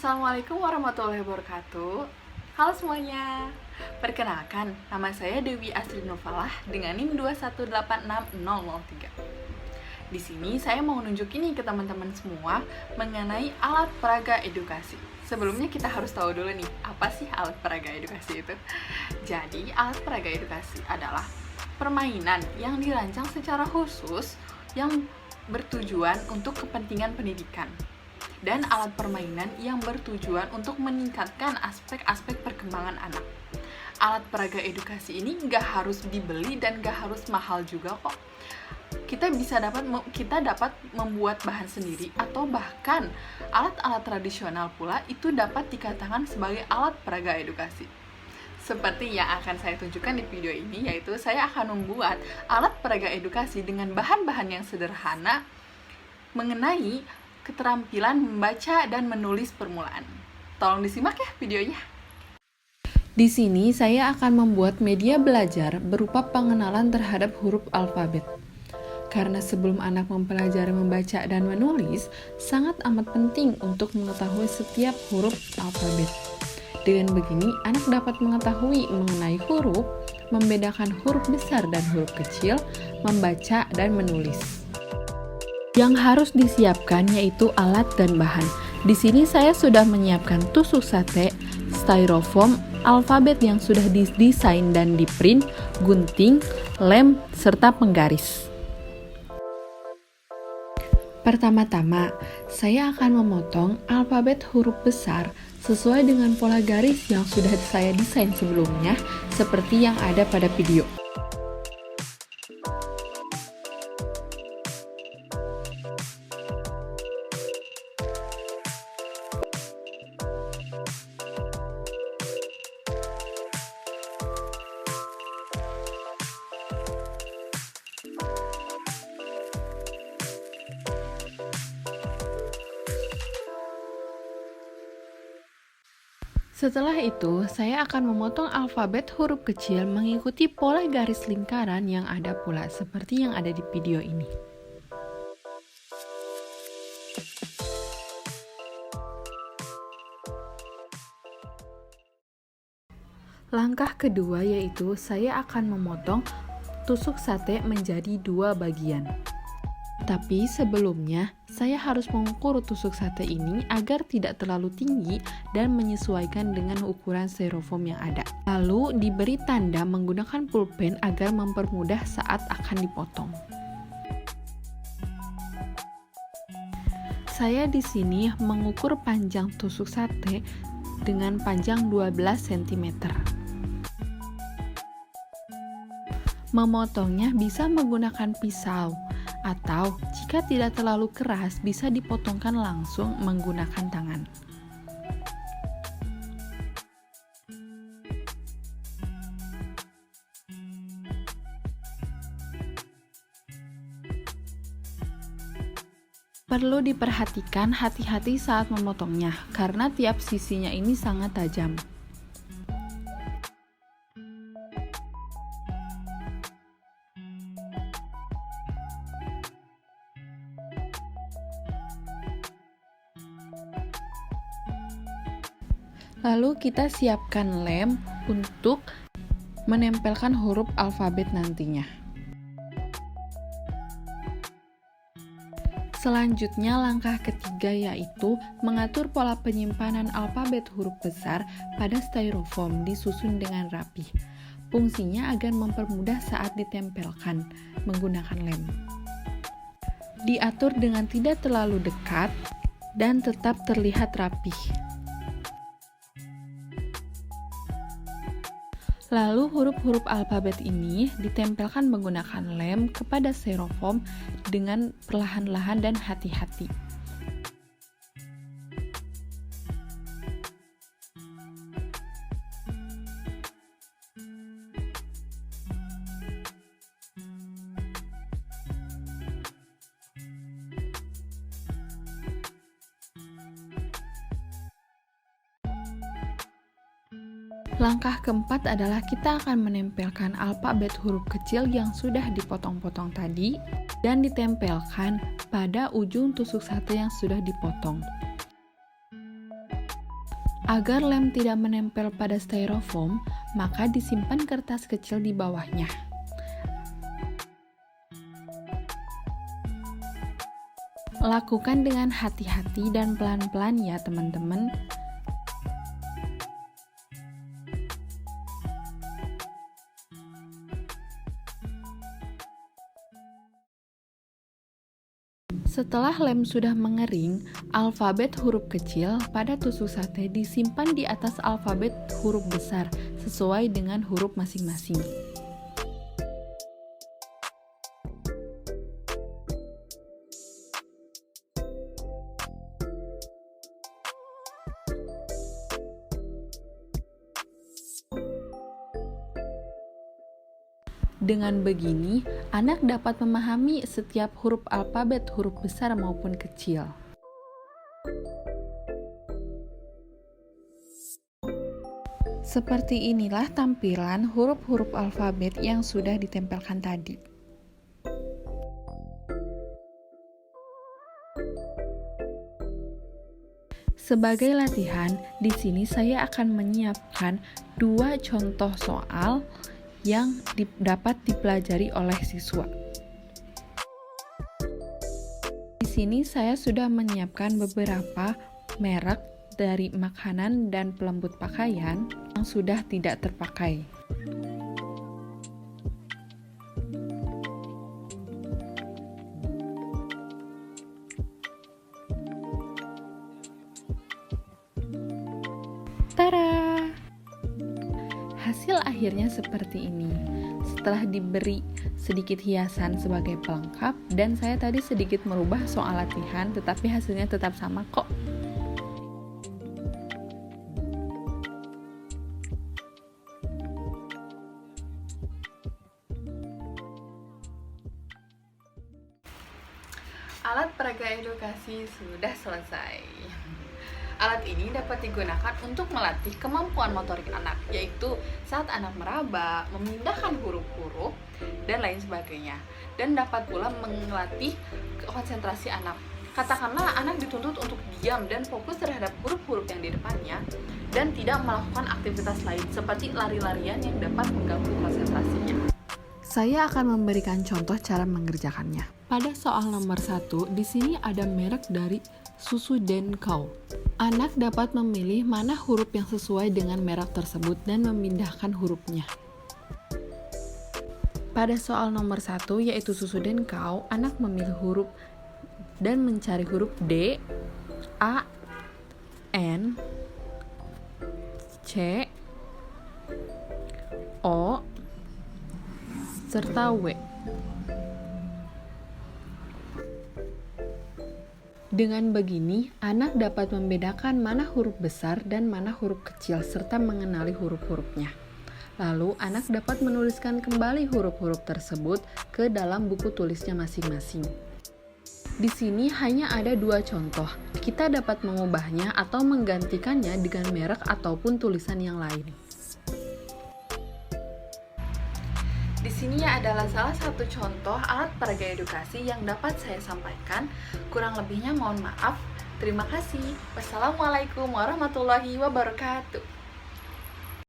Assalamualaikum warahmatullahi wabarakatuh. Halo semuanya. Perkenalkan, nama saya Dewi Asri Novalah dengan NIM 2186003. Di sini saya mau nunjukin nih ke teman-teman semua mengenai alat peraga edukasi. Sebelumnya kita harus tahu dulu nih, apa sih alat peraga edukasi itu? Jadi, alat peraga edukasi adalah permainan yang dirancang secara khusus yang bertujuan untuk kepentingan pendidikan, dan alat permainan yang bertujuan untuk meningkatkan aspek-aspek perkembangan anak. Alat peraga edukasi ini nggak harus dibeli dan nggak harus mahal juga kok. Kita dapat membuat bahan sendiri, atau bahkan alat-alat tradisional pula itu dapat dikatakan sebagai alat peraga edukasi. Seperti yang akan saya tunjukkan di video ini, yaitu saya akan membuat alat peraga edukasi dengan bahan-bahan yang sederhana mengenai keterampilan membaca dan menulis permulaan. Tolong disimak ya videonya. Di sini saya akan membuat media belajar berupa pengenalan terhadap huruf alfabet. Karena sebelum anak mempelajari membaca dan menulis, sangat amat penting untuk mengetahui setiap huruf alfabet. Dengan begini, anak dapat mengetahui mengenai huruf, membedakan huruf besar dan huruf kecil, membaca dan menulis. Yang harus disiapkan yaitu alat dan bahan. Di sini saya sudah menyiapkan tusuk sate, styrofoam, alfabet yang sudah didesain dan diprint, gunting, lem, serta penggaris. Pertama-tama, saya akan memotong alfabet huruf besar sesuai dengan pola garis yang sudah saya desain sebelumnya, seperti yang ada pada video. Setelah itu, saya akan memotong alfabet huruf kecil mengikuti pola garis lingkaran yang ada pula, seperti yang ada di video ini. Langkah kedua yaitu saya akan memotong tusuk sate menjadi 2 bagian. Tapi sebelumnya, saya harus mengukur tusuk sate ini agar tidak terlalu tinggi dan menyesuaikan dengan ukuran styrofoam yang ada. Lalu diberi tanda menggunakan pulpen agar mempermudah saat akan dipotong. Saya di sini mengukur panjang tusuk sate dengan panjang 12 cm. Memotongnya bisa menggunakan pisau, atau jika tidak terlalu keras bisa dipotongkan langsung menggunakan tangan. Perlu diperhatikan hati-hati saat memotongnya, karena tiap sisinya ini sangat tajam. Lalu kita siapkan lem untuk menempelkan huruf alfabet nantinya. Selanjutnya langkah ketiga yaitu mengatur pola penyimpanan alfabet huruf besar pada styrofoam disusun dengan rapi. Fungsinya agar mempermudah saat ditempelkan menggunakan lem. Diatur dengan tidak terlalu dekat dan tetap terlihat rapih. Lalu huruf-huruf alfabet ini ditempelkan menggunakan lem kepada styrofoam dengan perlahan-lahan dan hati-hati. Langkah keempat adalah kita akan menempelkan alfabet huruf kecil yang sudah dipotong-potong tadi dan ditempelkan pada ujung tusuk sate yang sudah dipotong. Agar lem tidak menempel pada styrofoam, maka disimpan kertas kecil di bawahnya. Lakukan dengan hati-hati dan pelan-pelan ya teman-teman. Setelah lem sudah mengering, alfabet huruf kecil pada tusuk sate disimpan di atas alfabet huruf besar sesuai dengan huruf masing-masing. Dengan begini, anak dapat memahami setiap huruf alfabet huruf besar maupun kecil. Seperti inilah tampilan huruf-huruf alfabet yang sudah ditempelkan tadi. Sebagai latihan, di sini saya akan menyiapkan 2 contoh soal yang dapat dipelajari oleh siswa. Di sini saya sudah menyiapkan beberapa merek dari makanan dan pelembut pakaian yang sudah tidak terpakai. Tada! Hasil akhirnya seperti ini. Setelah diberi sedikit hiasan sebagai pelengkap, dan saya tadi sedikit merubah soal latihan, tetapi hasilnya tetap sama kok. Alat peraga edukasi sudah selesai. Alat ini dapat digunakan untuk melatih kemampuan motorik anak, yaitu saat anak meraba, memindahkan huruf-huruf, dan lain sebagainya. Dan dapat pula melatih konsentrasi anak. Katakanlah anak dituntut untuk diam dan fokus terhadap huruf-huruf yang di depannya, dan tidak melakukan aktivitas lain seperti lari-larian yang dapat mengganggu konsentrasinya. Saya akan memberikan contoh cara mengerjakannya. Pada soal nomor 1, di sini ada merek dari Susu Den Cow. Anak dapat memilih mana huruf yang sesuai dengan merek tersebut dan memindahkan hurufnya. Pada soal nomor 1, yaitu Susu Den Cow, anak memilih huruf dan mencari huruf D, A, N, C, O, serta W. Dengan begini, anak dapat membedakan mana huruf besar dan mana huruf kecil serta mengenali huruf-hurufnya. Lalu, anak dapat menuliskan kembali huruf-huruf tersebut ke dalam buku tulisnya masing-masing. Di sini hanya ada 2 contoh. Kita dapat mengubahnya atau menggantikannya dengan merek ataupun tulisan yang lain. Di sini adalah salah satu contoh alat peraga edukasi yang dapat saya sampaikan. Kurang lebihnya mohon maaf. Terima kasih. Wassalamualaikum warahmatullahi wabarakatuh.